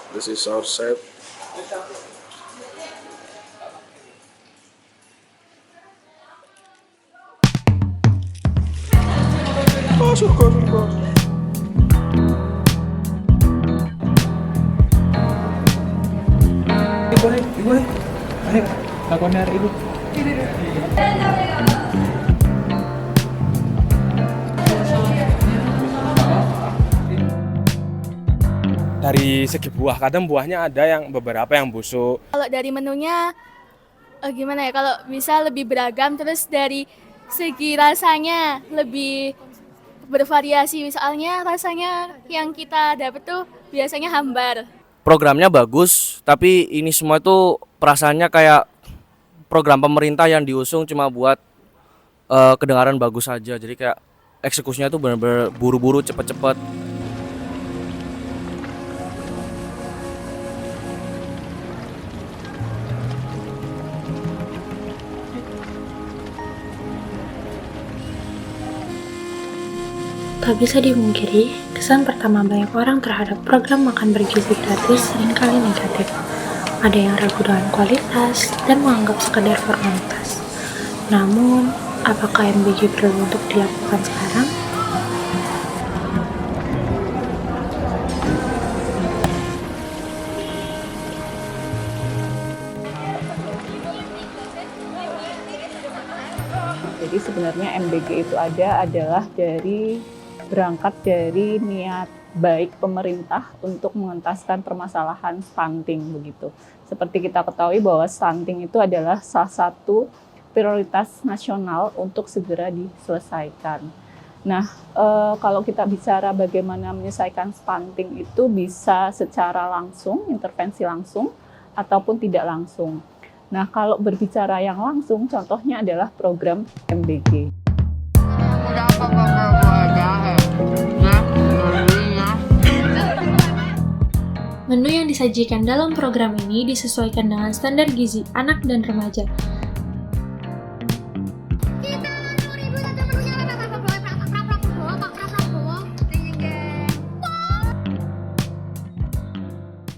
This is our set. Oh, surga, surga. Ibu, ayo, lakukan hari ibu. Dari segi buah, kadang buahnya ada yang beberapa yang busuk. Kalau dari menunya gimana ya? Kalau bisa lebih beragam, terus dari segi rasanya lebih bervariasi. Misalnya rasanya yang kita dapat tuh biasanya hambar. Programnya bagus, tapi ini semua itu perasaannya kayak program pemerintah yang diusung cuma buat kedengaran bagus saja. Jadi kayak eksekusinya itu benar-benar buru-buru, cepet-cepet. Tak bisa dimungkiri, kesan pertama banyak orang terhadap program makan bergizi gratis seringkali negatif. Ada yang ragu dengan kualitas dan menganggap sekedar formalitas. Namun, apakah MBG perlu untuk dilakukan sekarang? Jadi sebenarnya MBG itu adalah berangkat dari niat baik pemerintah untuk mengentaskan permasalahan stunting begitu. Seperti kita ketahui bahwa stunting itu adalah salah satu prioritas nasional untuk segera diselesaikan. Nah, kalau kita bicara bagaimana menyelesaikan stunting itu bisa secara langsung, intervensi langsung, ataupun tidak langsung. Nah, kalau berbicara yang langsung, contohnya adalah program MBG. Menu yang disajikan dalam program ini disesuaikan dengan standar gizi anak dan remaja.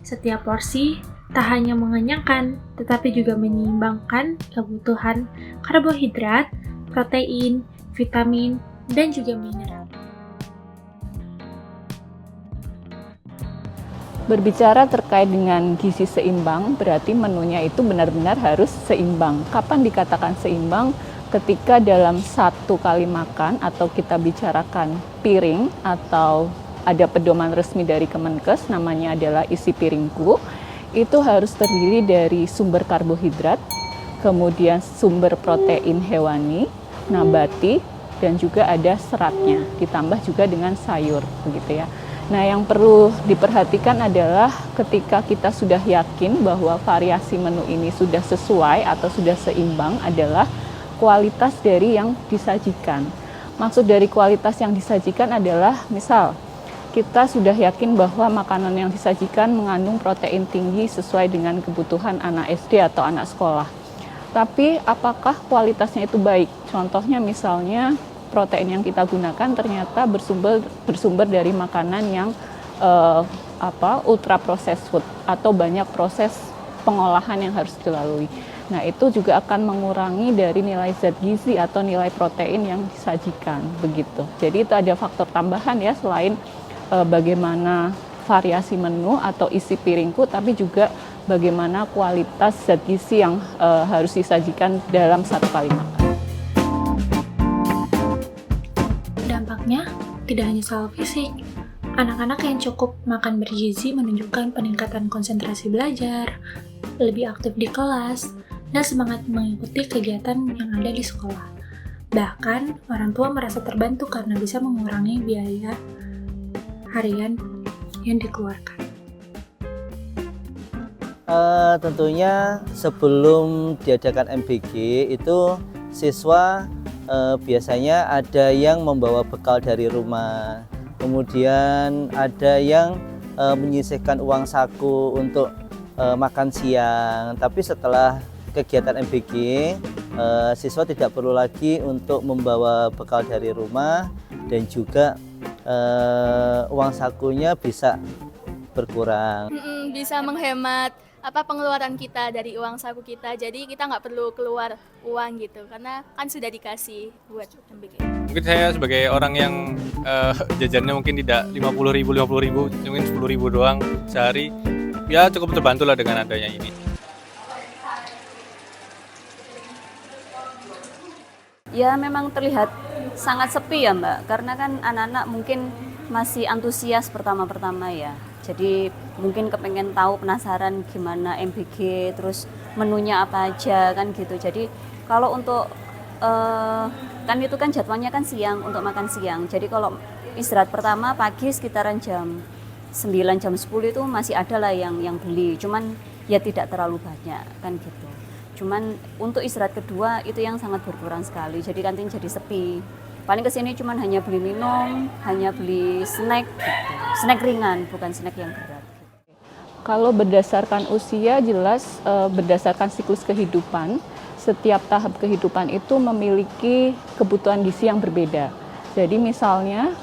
Setiap porsi tak hanya mengenyangkan, tetapi juga menyeimbangkan kebutuhan karbohidrat, protein, vitamin, dan juga mineral. Berbicara terkait dengan gizi seimbang, berarti menunya itu benar-benar harus seimbang. Kapan dikatakan seimbang? Ketika dalam satu kali makan atau kita bicarakan piring atau ada pedoman resmi dari Kemenkes, namanya adalah isi piringku, itu harus terdiri dari sumber karbohidrat, kemudian sumber protein hewani, nabati, dan juga ada seratnya, ditambah juga dengan sayur, begitu ya. Nah, yang perlu diperhatikan adalah ketika kita sudah yakin bahwa variasi menu ini sudah sesuai atau sudah seimbang adalah kualitas dari yang disajikan. Maksud dari kualitas yang disajikan adalah misal kita sudah yakin bahwa makanan yang disajikan mengandung protein tinggi sesuai dengan kebutuhan anak SD atau anak sekolah. Tapi apakah kualitasnya itu baik? Contohnya misalnya protein yang kita gunakan ternyata bersumber dari makanan yang ultra processed food atau banyak proses pengolahan yang harus dilalui. Nah, itu juga akan mengurangi dari nilai zat gizi atau nilai protein yang disajikan begitu. Jadi itu ada faktor tambahan ya selain bagaimana variasi menu atau isi piringku, tapi juga bagaimana kualitas zat gizi yang harus disajikan dalam satu kali makan. Dampaknya tidak hanya soal fisik. Anak-anak yang cukup makan bergizi menunjukkan peningkatan konsentrasi belajar, lebih aktif di kelas, dan semangat mengikuti kegiatan yang ada di sekolah. Bahkan, orang tua merasa terbantu karena bisa mengurangi biaya harian yang dikeluarkan. Tentunya sebelum diadakan MBG itu siswa biasanya ada yang membawa bekal dari rumah, kemudian ada yang menyisihkan uang saku untuk makan siang. Tapi setelah kegiatan MBG, siswa tidak perlu lagi untuk membawa bekal dari rumah dan juga uang sakunya bisa berkurang. Bisa menghemat pengeluaran kita dari uang saku kita, jadi kita nggak perlu keluar uang gitu karena kan sudah dikasih buat MBG. Mungkin saya sebagai orang yang jajannya mungkin tidak 50.000, mungkin 10.000 doang sehari, ya cukup terbantu lah dengan adanya ini. Ya memang terlihat sangat sepi ya Mbak, karena kan anak-anak mungkin masih antusias pertama-pertama ya. Jadi mungkin kepengen tahu, penasaran gimana MBG, terus menunya apa aja kan gitu. Jadi kalau untuk kan itu kan jadwalnya kan siang, untuk makan siang. Jadi kalau istirahat pertama pagi sekitaran jam 9, jam 10 itu masih ada lah yang beli. Cuman ya tidak terlalu banyak kan gitu. Cuman untuk istirahat kedua itu yang sangat berkurang sekali. Jadi kantin jadi sepi. Paling kesini cuman hanya beli minum, hanya beli snack gitu. Snack ringan, bukan snack yang berat. Kalau berdasarkan usia jelas berdasarkan siklus kehidupan, setiap tahap kehidupan itu memiliki kebutuhan gizi yang berbeda. Jadi misalnya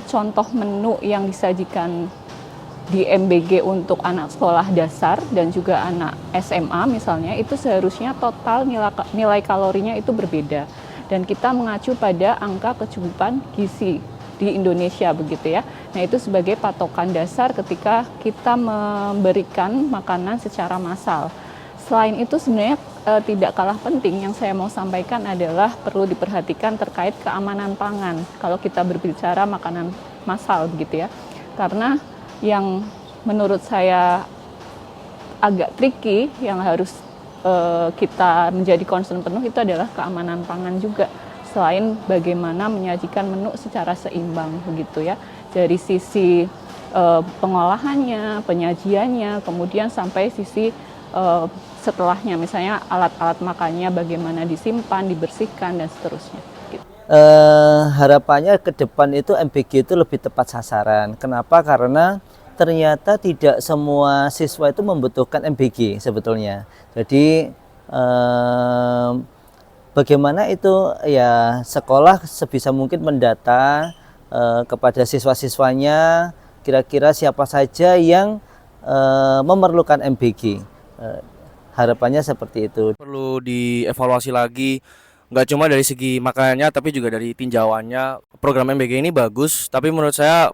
contoh menu yang disajikan di MBG untuk anak sekolah dasar dan juga anak SMA misalnya, itu seharusnya total nilai kalorinya itu berbeda. Dan kita mengacu pada angka kecukupan gizi di Indonesia begitu ya. Nah itu sebagai patokan dasar ketika kita memberikan makanan secara massal. Selain itu sebenarnya tidak kalah penting yang saya mau sampaikan adalah perlu diperhatikan terkait keamanan pangan kalau kita berbicara makanan massal begitu ya. Karena yang menurut saya agak tricky yang harus kita menjadi concern penuh itu adalah keamanan pangan juga, selain bagaimana menyajikan menu secara seimbang begitu ya, dari sisi pengolahannya, penyajiannya, kemudian sampai sisi setelahnya, misalnya alat-alat makannya bagaimana disimpan, dibersihkan dan seterusnya. Gitu. Harapannya ke depan itu MBG itu lebih tepat sasaran. Kenapa? Karena ternyata tidak semua siswa itu membutuhkan MBG sebetulnya. Jadi bagaimana itu ya sekolah sebisa mungkin mendata kepada siswa-siswanya kira-kira siapa saja yang memerlukan MBG. Harapannya seperti itu. Perlu dievaluasi lagi, nggak cuma dari segi makanannya tapi juga dari tinjauannya. Program MBG ini bagus, tapi menurut saya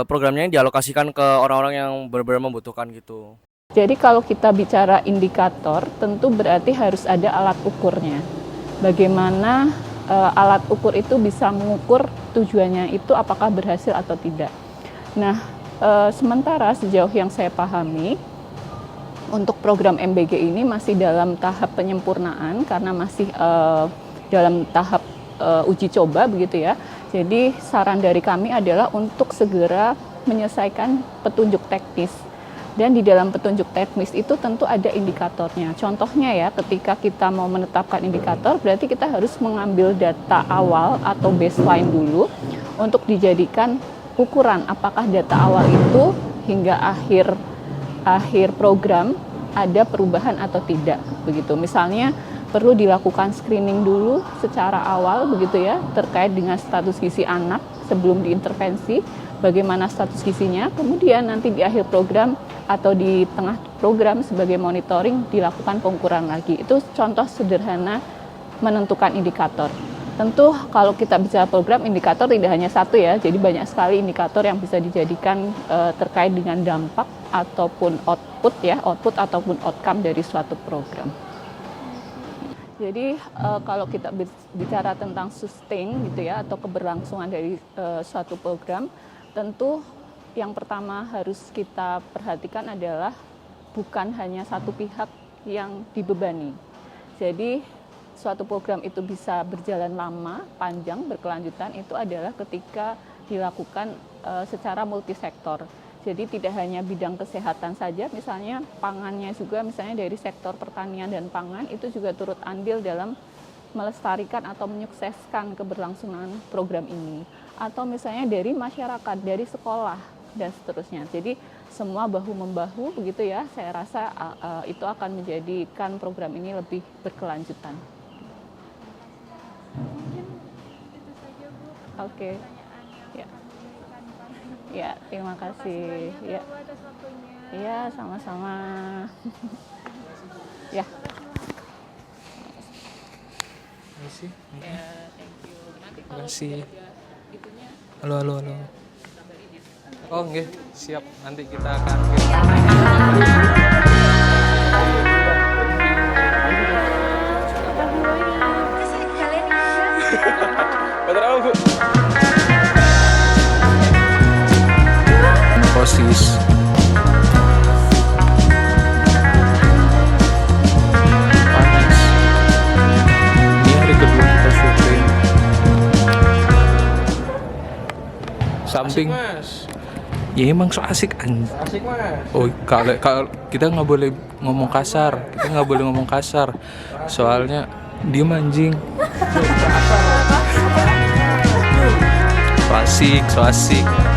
programnya ini dialokasikan ke orang-orang yang benar-benar membutuhkan gitu. Jadi kalau kita bicara indikator, tentu berarti harus ada alat ukurnya. Bagaimana alat ukur itu bisa mengukur tujuannya itu apakah berhasil atau tidak. Nah, sementara sejauh yang saya pahami, untuk program MBG ini masih dalam tahap penyempurnaan karena masih dalam tahap uji coba begitu ya. Jadi saran dari kami adalah untuk segera menyelesaikan petunjuk teknis. Dan di dalam petunjuk teknis itu tentu ada indikatornya. Contohnya ya, ketika kita mau menetapkan indikator, berarti kita harus mengambil data awal atau baseline dulu untuk dijadikan ukuran apakah data awal itu hingga akhir program ada perubahan atau tidak. Begitu. Misalnya perlu dilakukan screening dulu secara awal begitu ya, terkait dengan status gizi anak sebelum diintervensi, bagaimana status gizinya, kemudian nanti di akhir program atau di tengah program sebagai monitoring dilakukan pengukuran lagi. Itu contoh sederhana menentukan indikator. Tentu kalau kita bicara program, indikator tidak hanya satu ya, jadi banyak sekali indikator yang bisa dijadikan terkait dengan dampak ataupun output ataupun outcome dari suatu program. Jadi kalau kita bicara tentang sustain gitu ya, atau keberlangsungan dari suatu program, tentu yang pertama harus kita perhatikan adalah bukan hanya satu pihak yang dibebani. Jadi suatu program itu bisa berjalan lama, panjang, berkelanjutan itu adalah ketika dilakukan secara multisektor. Jadi tidak hanya bidang kesehatan saja, misalnya pangannya juga, misalnya dari sektor pertanian dan pangan itu juga turut andil dalam melestarikan atau menyukseskan keberlangsungan program ini. Atau misalnya dari masyarakat, dari sekolah dan seterusnya. Jadi semua bahu-membahu begitu ya, saya rasa itu akan menjadikan program ini lebih berkelanjutan. Mungkin itu saja Bu. Oke. Ya. Ya, terima kasih. Ya. Iya, sama-sama. Ya. Makasih. Ya, thank you. Nanti kalau Makasih. sudah ada itunya Halo. kabarin ya. Oh, nggih, siap. Nanti kita akan Bu. Posis. Panas. Ini hari kedua kita syuting. Samping. Ya emang so asik Asik mas. Oh, kalau kita nggak boleh ngomong kasar, soalnya dia mancing. So asik.